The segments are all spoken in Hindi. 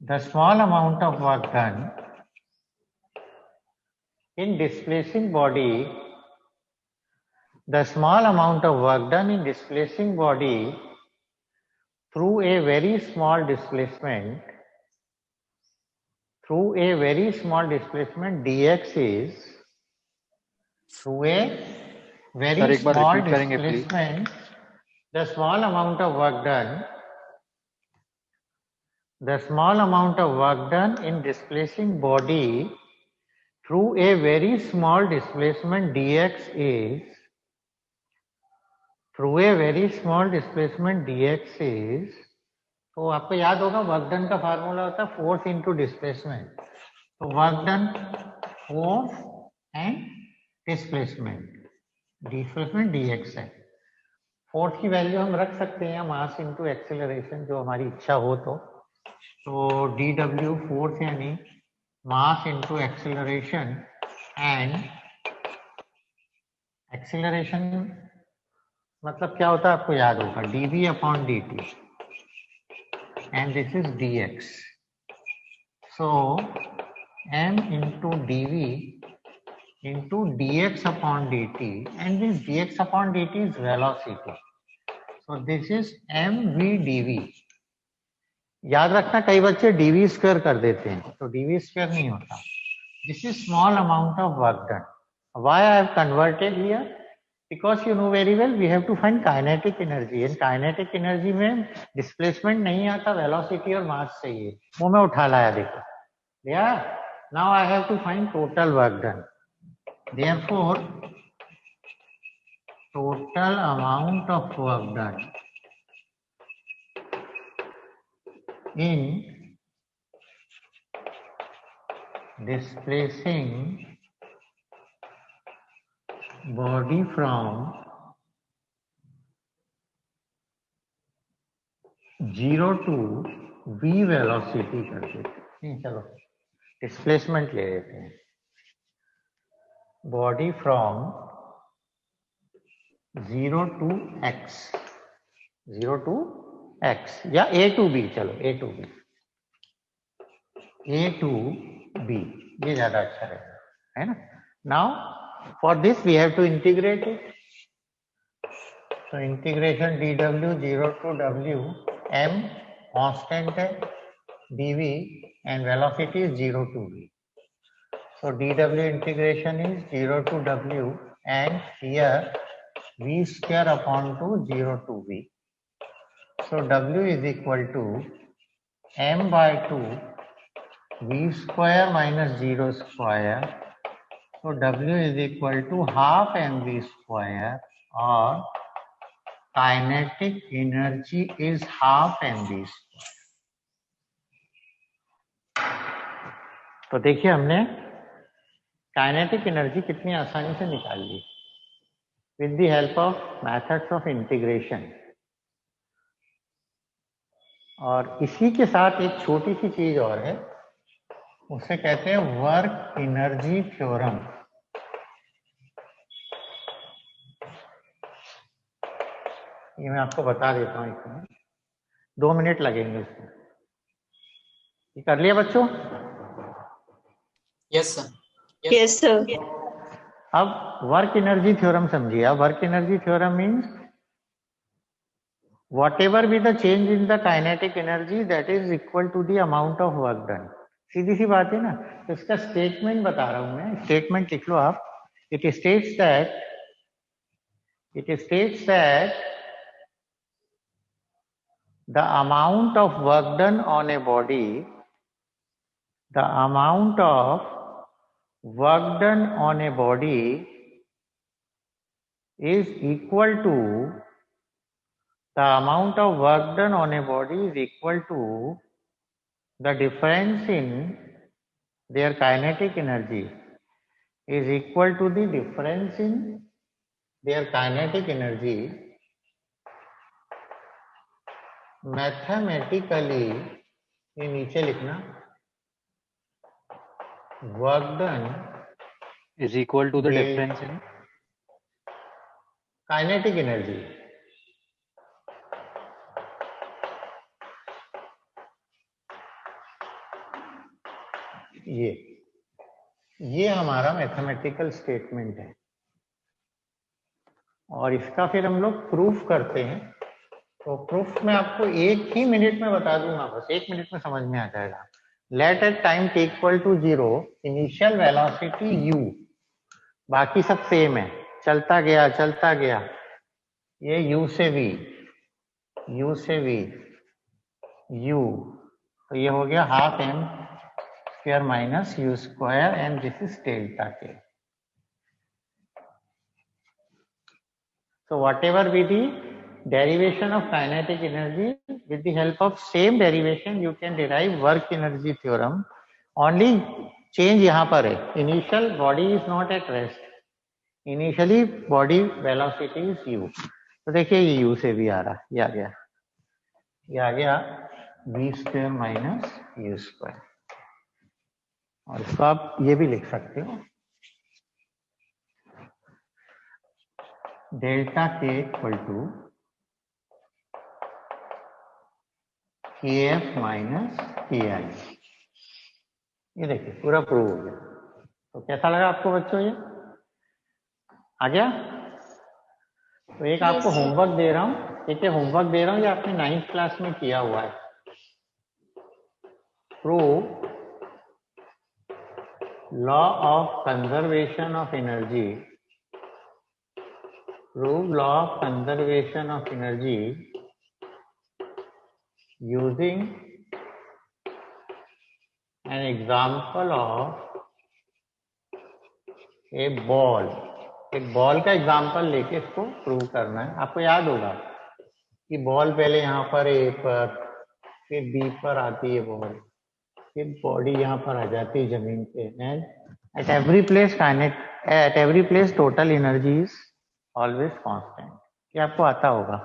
the small amount of work done in displacing body, the small amount of work done in displacing body through a very small displacement, dx is, through a sir very एक बार small रिपीट करेंगे please. displacement, the small amount of work done in displacing body through a very small displacement dx is, तो आपको याद होगा वर्क डन का फार्मूला होता है फोर्स इनटू डिस्प्लेसमेंट. तो work done, force and displacement dx है. फोर्स की वैल्यू हम रख सकते हैं मास इनटू एक्सेलरेशन, जो हमारी इच्छा हो तो dw फोर्स यानी mass into acceleration, and acceleration मतलब क्या होता है आपको याद होगा, dv upon dt, and this is dx. So m into dv into dx upon dt, and this dx upon dt is velocity. So this is mv dv. याद रखना कई बच्चे dv स्क्वायर कर देते हैं, तो dv स्क्वायर नहीं होता. This is small amount of work done. Why I have converted here? Because you know very well we have to find kinetic energy. In kinetic energy में displacement नहीं आता, velocity और mass चाहिए. वो मैं उठा लाया देखो. Yeah. Now I have to find total work done. Therefore, total amount of work done in displacing body from 0 to v velocity कर देते हैं. चलो डिस्प्लेसमेंट ले लेते हैं. Body from 0 to x, 0 to x या a to b, चलो a to b, ये ज्यादा अच्छा रहेगा, है ना. Now for this we have to integrate it. तो integration dw 0 to w, m constant है, dv and velocity is 0 to v. So dw integration is 0 to w, and here v square upon 0 to v. So w is equal to m by 2 v square minus 0 square. So w is equal to half mv square, or kinetic energy is half mv square. तो देखिए हमने काइनेटिक एनर्जी कितनी आसानी से निकाल ली with the help of methods of integration. और इसी के साथ एक छोटी सी चीज और है, उसे कहते हैं वर्क एनर्जी थ्योरम. ये मैं आपको बता देता हूँ, इसमें 2 मिनट लगेंगे इसमें. ये कर लिया बच्चों? Yes sir. Yes, sir. अब वर्क एनर्जी थ्योरम समझिए. अब work energy theorem means whatever be the change in the kinetic energy, that is equal to the amount of work done. सीधी सी बात है ना. तो इसका स्टेटमेंट बता रहा हूं मैं, स्टेटमेंट लिख लो आप. It states that the amount of work done on a body, is equal to the difference in their kinetic energy, is equal to the difference in their kinetic energy mathematically. ये नीचे लिखना, work done is equal to the difference in kinetic energy. ये हमारा मैथमेटिकल स्टेटमेंट है और इसका फिर हम लोग प्रूफ करते हैं। तो प्रूफ में आपको 1 ही मिनट में बता दूंगा, बस 1 मिनट में समझ में आ जाएगा। Let at time t equal to 0 initial velocity u, बाकी सब सेम है, चलता गया ये u से v u, तो ये हो गया half m square minus u square and this is delta k। So whatever be the derivation of kinetic energy, with the help of same derivation you can derive work energy theorem. Only change यहाँ पर है, initial body is not at rest, initially body velocity is u। तो देखिए ये u से भी आ रहा, ये आ गया v square minus u square, और इसको आप ये भी लिख सकते हो delta k equal to kf minus ki। ये देखिए पूरा प्रूव हो गया। तो कैसा लगा आपको बच्चों, ये आ गया? तो एक आपको होमवर्क दे रहा हूँ, ये आपने 9th क्लास में किया हुआ है। Prove law of conservation of energy, prove law of conservation of energy using an example of a ball। एक बॉल का एग्जांपल लेके इसको प्रूव करना है। आपको याद होगा कि बॉल पहले यहाँ पर ए पर, फिर बी पर आती है बॉल, फिर बॉडी यहाँ पर आ जाती है जमीन पे, and at every place total energy is always constant. ये आपको आता होगा,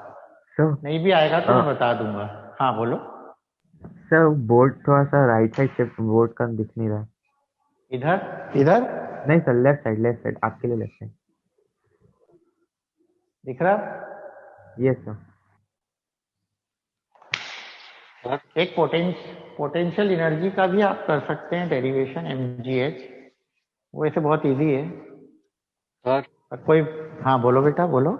नहीं भी आएगा तो मैं बता दूंगा। हाँ बोलो सर। बोर्ड थोड़ा सा राइट साइड शिफ्ट, बोर्ड का दिख नहीं रहा। इधर नहीं सर, लेफ्ट साइड आपके लिए लेफ्ट साइड दिख रहा। Yes sir. एक पोटेंशियल एनर्जी का भी आप कर सकते हैं डेरिवेशन, mgh, वो ऐसे बहुत इजी है सर। कोई, हाँ बोलो बेटा बोलो।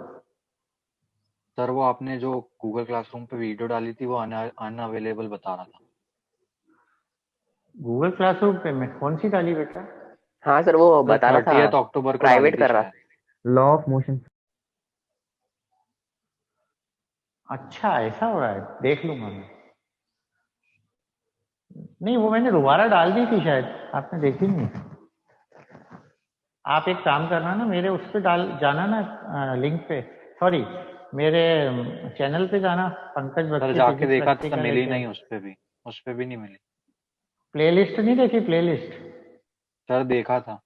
सर वो आपने जो गूगल क्लासरूम पे वीडियो डाली थी वो अनअवेलेबल बता रहा था। गूगल क्लासरूम पे मैं कौन सी डाली बेटा? हाँ सर, वो बता रहा था 30 अक्टूबर को प्राइवेट कर रहा। Law of motion. अच्छा ऐसा हो रहा है, देख लूंगा मैं। नहीं वो मैंने दोबारा डाल दी थी शायद, आपने देखी नहीं। आप एक काम करना ना, मेरे उस पे जाना ना लिंक पे, सॉरी मेरे चैनल पे जाना, पंकज सर जाके देखा तो मिली नहीं, उस पे भी नहीं मिली। प्लेलिस्ट नहीं देखी? प्लेलिस्ट सर देखा था।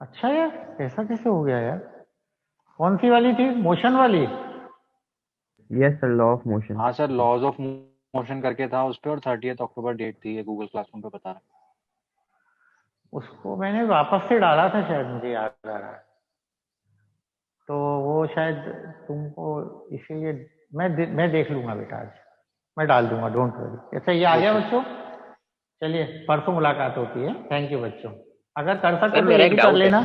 अच्छा यार, ऐसा कैसे हो गया यार? कौन सी वाली थी, मोशन वाली? Yes sir, law of motion. हाँ सर, लॉज ऑफ मोशन करके था उस पे, और 30 अक्टूबर डेट थी, ये गूगल क्लासरूम पे बता रहा। उसको मैंने वापस से डाला था शायद, मुझे याद आ रहा है, तो वो शायद तुमको, इसीलिए मैं देख लूंगा बेटा, आज मैं डाल दूंगा, डोंट वरी। अच्छा ये आ गया बच्चों, चलिए परसों मुलाकात होती है। थैंक यू बच्चों। अगर कर सकते तो ये भी कर लेना।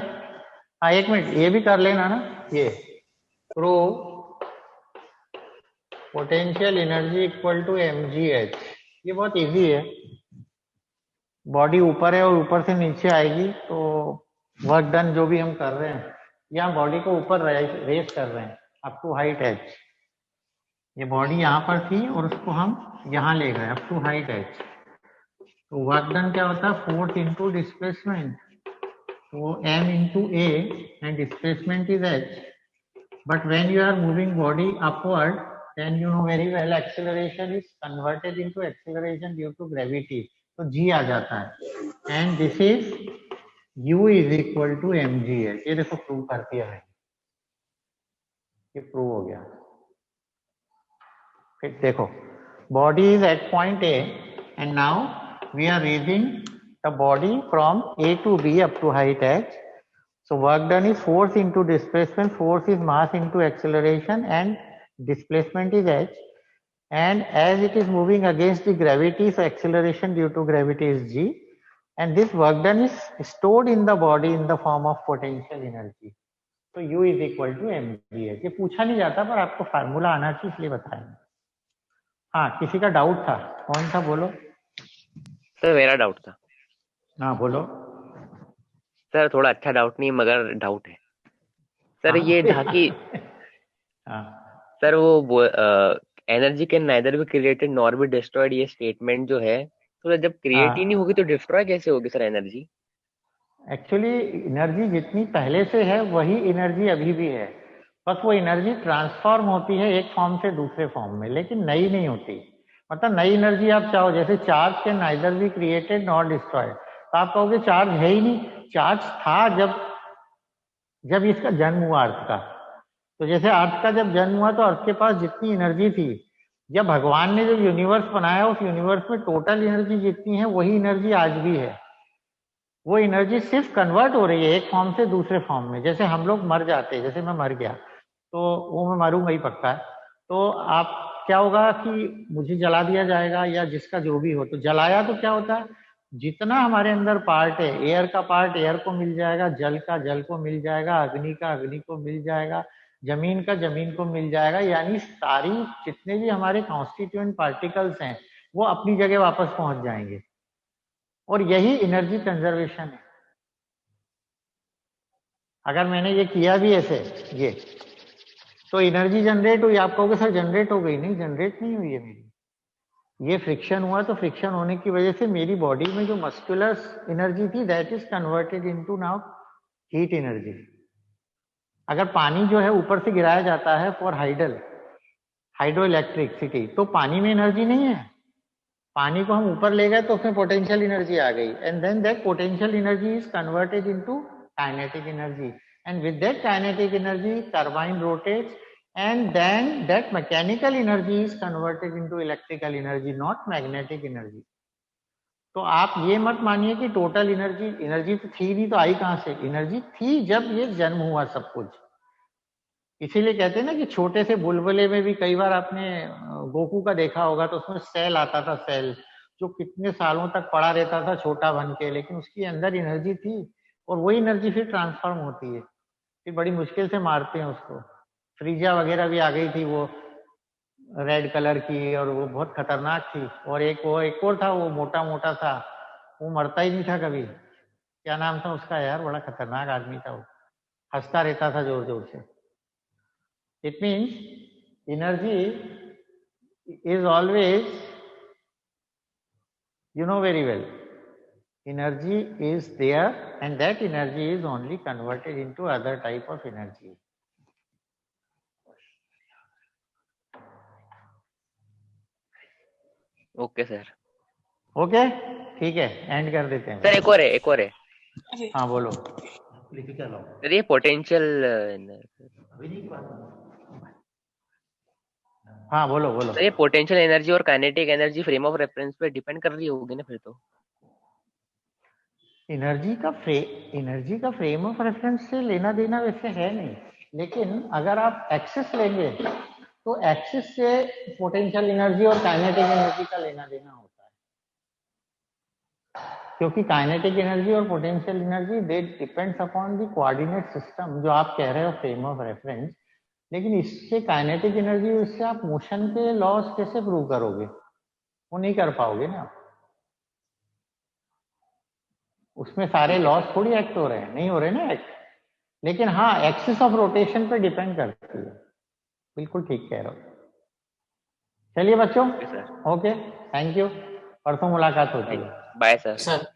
हाँ एक मिनट, ये भी कर लेना ना, ये prove potential energy equal to mgh। ये बहुत इजी है, बॉडी ऊपर है और ऊपर से नीचे आएगी, तो वर्क डन जो भी हम कर रहे हैं, या बॉडी को ऊपर रेस कर रहे हैं अप टू हाइट h। ये बॉडी यहाँ पर थी और उसको हम यहाँ ले गए अप टू हाइट h, तो वर्क डन क्या होता है, फोर्स इनटू डिस्प्लेसमेंट, तो m into a and displacement is h, but when you are moving body upward, then you know very well acceleration is converted into acceleration due to gravity, तो g आ जाता है, and this is u is equal to mgh। ये देखो प्रूव कर दिया है, ये प्रूव हो गया। फिर देखो body is at point A and now we are raising the body from A to B up to height h, so work done is force into displacement, force is mass into acceleration, and displacement is h, and as it is moving against the gravity, so acceleration due to gravity is g, and this work done is stored in the body in the form of potential energy. तो U is equal to mgh. ये पूछा नहीं जाता पर आपको फार्मूला आना चाहिए इसलिए बताएंगे. हाँ, किसी का डाउट था? कौन था, बोलो. सर मेरा डाउट था. हाँ बोलो. सर थोड़ा अच्छा डाउट नहीं मगर डाउट है सर. ये ढाकी हाँ. सर वो energy can neither be created nor be destroyed, ये स्टेटमेंट जो है, तो जब क्रिएट ही नहीं होगी तो डिस्ट्रॉय कैसे होगी सर एनर्जी? एक्चुअली एनर्जी जितनी पहले से है वही एनर्जी अभी भी है, बस वो एनर्जी ट्रांसफॉर्म होती है एक फॉर्म से दूसरे फॉर्म में, लेकिन नई नहीं होती. मतलब नई एनर्जी आप चाहो, जैसे charge can neither be created nor destroyed, तो आप कहोगे चार्ज है ही नहीं. चार्ज था जब इसका जन्म हुआ अर्थ का. तो जैसे अर्थ का जब जन्म हुआ तो अर्थ के पास जितनी एनर्जी थी, जब भगवान ने जो यूनिवर्स बनाया उस यूनिवर्स में टोटल एनर्जी जितनी है वही एनर्जी आज भी है. वो एनर्जी सिर्फ कन्वर्ट हो रही है एक फॉर्म से दूसरे फॉर्म में. जैसे हम लोग मर जाते हैं, जैसे मैं मर गया तो वो मैं मरूंगा ही पक्का है, तो आप क्या होगा कि मुझे जला दिया जाएगा या जिसका जो भी हो, तो जलाया तो क्या होता है, जितना हमारे अंदर पार्ट है, एयर का पार्ट एयर को मिल जाएगा, जल का जल को मिल जाएगा, अग्नि का अग्नि को मिल जाएगा, जमीन का जमीन को मिल जाएगा. यानी सारी जितने भी हमारे कॉन्स्टिट्यूएंट पार्टिकल्स हैं वो अपनी जगह वापस पहुंच जाएंगे. और यही एनर्जी कंजर्वेशन है. अगर मैंने ये किया भी ऐसे ये, तो एनर्जी जनरेट हुई. आप कहोगे सर जनरेट हो गई. नहीं, जनरेट नहीं हुई है मेरी. ये फ्रिक्शन हुआ, तो फ्रिक्शन होने की वजह से मेरी बॉडी में जो मस्कुलर एनर्जी थी that is converted into now heat energy. अगर पानी जो है ऊपर से गिराया जाता है फॉर हाइड्रो इलेक्ट्रिसिटी, तो पानी में एनर्जी नहीं है. पानी को हम ऊपर ले गए तो उसमें पोटेंशियल एनर्जी आ गई, and then that potential energy is converted into kinetic energy, and with that kinetic energy turbine rotates, and then that mechanical energy is converted into electrical energy, not magnetic energy. तो आप ये मत मानिए कि टोटल एनर्जी तो थी नहीं, तो आई कहां से. एनर्जी थी जब ये जन्म हुआ सब कुछ. इसीलिए कहते हैं ना कि छोटे से बुलबुले में भी कई बार आपने गोकू का देखा होगा, तो उसमें सेल आता था, सेल जो कितने सालों तक पड़ा रहता था छोटा बन के, लेकिन उसकी अंदर एनर्जी थी, और वही एनर्जी फिर ट्रांसफॉर्म होती है. फिर बड़ी मुश्किल से मारते हैं उसको. फ्रीजा वगैरह भी आ गई थी वो रेड कलर की, और वो बहुत खतरनाक थी. और एक और था, वो मोटा मोटा था, वो मरता ही नहीं था कभी. क्या नाम था उसका यार, बड़ा खतरनाक आदमी था वो, हंसता रहता था जोर जोर से. It means energy is always, you know very well, energy is there, and that energy is only converted into other type of energy. Okay sir. Okay, ठीक है, एंड कर देते हैं. सर एक और है. हाँ बोलो. सर ये पोटेंशियल, हाँ बोलो. सर ये पोटेंशियल एनर्जी और kinetic energy frame of reference पे डिपेंड कर रही होगी ना फिर तो. एनर्जी का फ्रेम ऑफ रेफरेंस से लेना देना वैसे है नहीं, लेकिन अगर आप एक्सिस लेंगे तो एक्सिस से पोटेंशियल एनर्जी और काइनेटिक एनर्जी का लेना देना होता है. क्योंकि काइनेटिक एनर्जी और potential energy they depends upon the coordinate system, जो आप कह रहे हो फ्रेम ऑफ रेफरेंस. लेकिन इससे काइनेटिक एनर्जी, उससे आप मोशन के लॉस कैसे प्रूव करोगे? वो नहीं कर पाओगे ना. उसमें सारे लॉस थोड़ी एक्ट हो रहे हैं, नहीं हो रहे ना एक्ट. लेकिन हाँ, एक्सिस ऑफ रोटेशन पे डिपेंड करती है. बिल्कुल ठीक कह रहे हो. चलिए बच्चों, ओके, थैंक यू. परसों मुलाकात होती है. Bye sir. सर